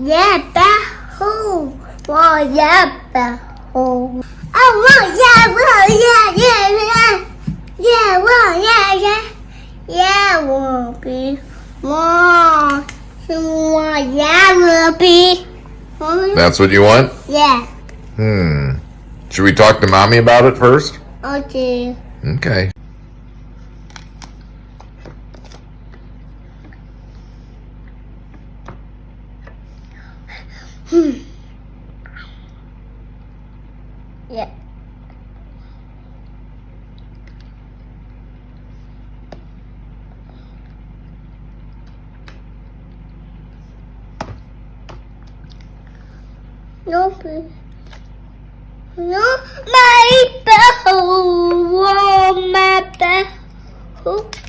Yeah, Backhoe. Oh, yeah, Backhoe. Oh, yeah, will be more. Yeah, will be. That's what you want? Yeah. Should we talk to Mommy about it first? Okay. Okay. Yeah. No, please. No, my Backhoe. Oh, my Backhoe.